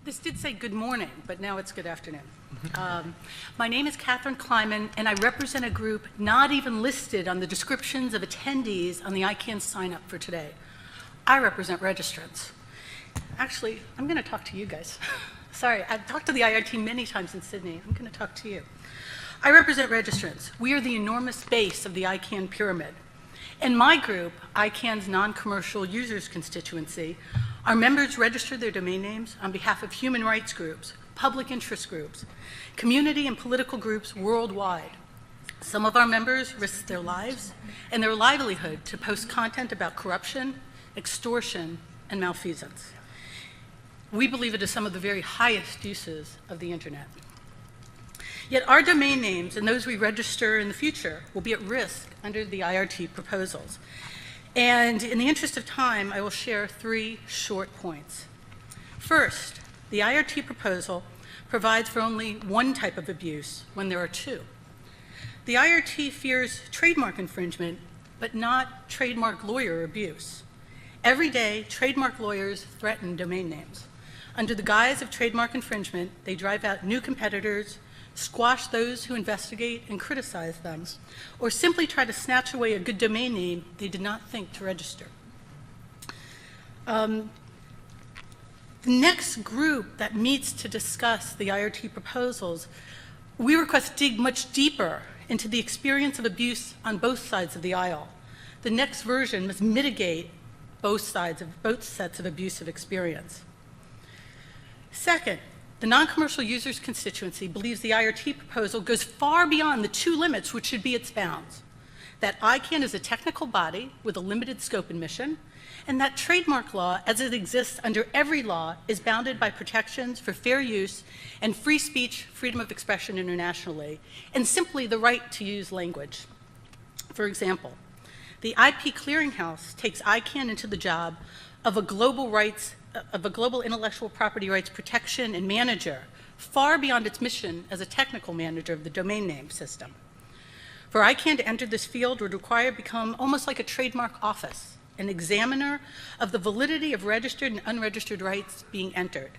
This did say good morning, but now it's good afternoon. My name is Kathryn Kleiman, and I represent a group not even listed on the descriptions of attendees on the ICANN sign-up for today. I represent registrants. Actually, I'm going to talk to you guys. Sorry, I've talked to the IR team many times in Sydney. I'm going to talk to you. I represent registrants. We are the enormous base of the ICANN pyramid. In my group, ICANN's non-commercial users constituency, our members register their domain names on behalf of human rights groups, public interest groups, community and political groups worldwide. Some of our members risk their lives and their livelihood to post content about corruption, extortion, and malfeasance. We believe it is some of the very highest uses of the internet. Yet our domain names and those we register in the future will be at risk under the IRT proposals. And in the interest of time, I will share 3 short points. First, the IRT proposal provides for only one type of abuse when there are 2. The IRT fears trademark infringement, but not trademark lawyer abuse. Every day, trademark lawyers threaten domain names. Under the guise of trademark infringement, they drive out new competitors, squash those who investigate and criticize them, or simply try to snatch away a good domain name they did not think to register. The next group that meets to discuss the IRT proposals, we request dig much deeper into the experience of abuse on both sides of the aisle. The next version must mitigate both sets of abusive experience. Second, the non-commercial users constituency believes the IRT proposal goes far beyond the 2 limits which should be its bounds, that ICANN is a technical body with a limited scope and mission, and that trademark law, as it exists under every law, is bounded by protections for fair use and free speech, freedom of expression internationally, and simply the right to use language. For example, the IP Clearinghouse takes ICANN into the job of a global intellectual property rights protection and manager, far beyond its mission as a technical manager of the domain name system. For ICANN to enter this field would require become almost like a trademark office, an examiner of the validity of registered and unregistered rights being entered.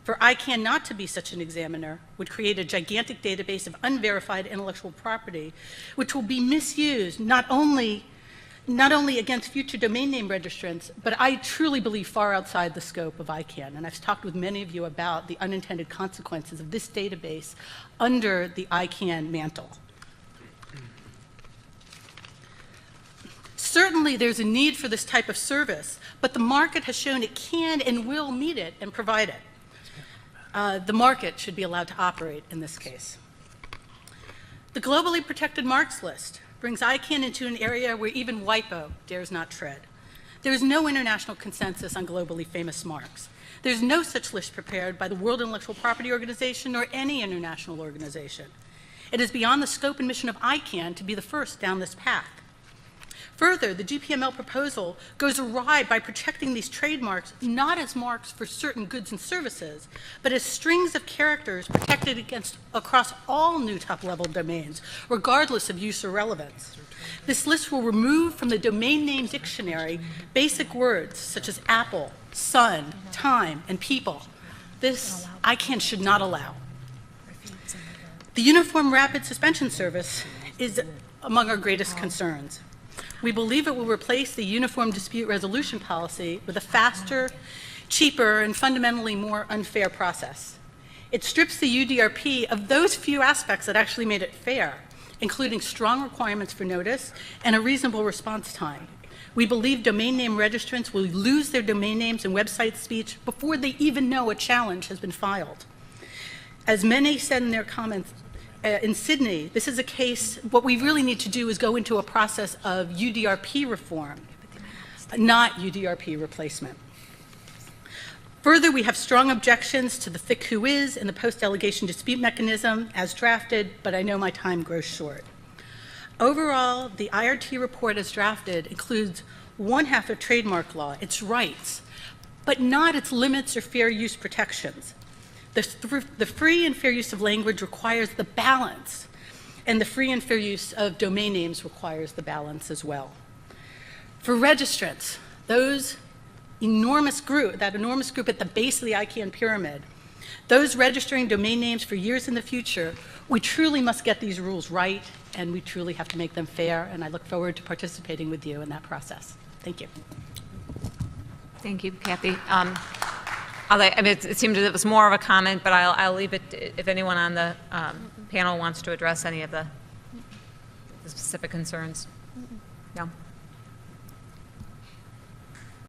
For ICANN not to be such an examiner would create a gigantic database of unverified intellectual property, which will be misused not only against future domain name registrants, but I truly believe far outside the scope of ICANN. And I've talked with many of you about the unintended consequences of this database under the ICANN mantle. Certainly there's a need for this type of service, but the market has shown it can and will meet it and provide it. The market should be allowed to operate in this case. The globally protected marks list brings ICANN into an area where even WIPO dares not tread. There is no international consensus on globally famous marks. There's no such list prepared by the World Intellectual Property Organization or any international organization. It is beyond the scope and mission of ICANN to be the first down this path. Further, the GPML proposal goes awry by protecting these trademarks not as marks for certain goods and services, but as strings of characters protected across all new top-level domains, regardless of use or relevance. This list will remove from the domain name dictionary basic words such as apple, sun, time, and people. This ICANN should not allow. The Uniform Rapid Suspension Service is among our greatest concerns. We believe it will replace the Uniform Dispute Resolution Policy with a faster, cheaper, and fundamentally more unfair process. It strips the UDRP of those few aspects that actually made it fair, including strong requirements for notice and a reasonable response time. We believe domain name registrants will lose their domain names and website speech before they even know a challenge has been filed. As many said in their comments, in Sydney, this is a case, what we really need to do is go into a process of UDRP reform, not UDRP replacement. Further, we have strong objections to the thick who is and the post-delegation dispute mechanism as drafted, but I know my time grows short. Overall, the IRT report as drafted includes one half of trademark law, its rights, but not its limits or fair use protections. The free and fair use of language requires the balance, and the free and fair use of domain names requires the balance as well. For registrants, that enormous group at the base of the ICANN pyramid, Those registering domain names for years in the future, we truly must get these rules right, and we truly have to make them fair, and I look forward to participating with you in that process. Thank you. Thank you, Kathy. I mean, it seemed it was more of a comment, but I'll leave it if anyone on the panel wants to address any of the specific concerns. No?